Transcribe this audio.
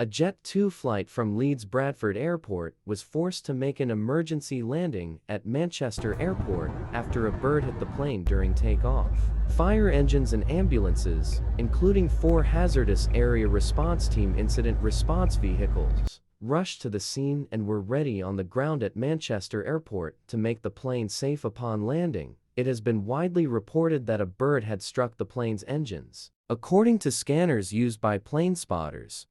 A Jet 2 flight from Leeds Bradford Airport was forced to make an emergency landing at Manchester Airport after a bird hit the plane during takeoff. Fire engines and ambulances, including 4 Hazardous Area Response Team incident response vehicles, rushed to the scene and were ready on the ground at Manchester Airport to make the plane safe upon landing. It has been widely reported that a bird had struck the plane's engines. According to scanners used by plane spotters,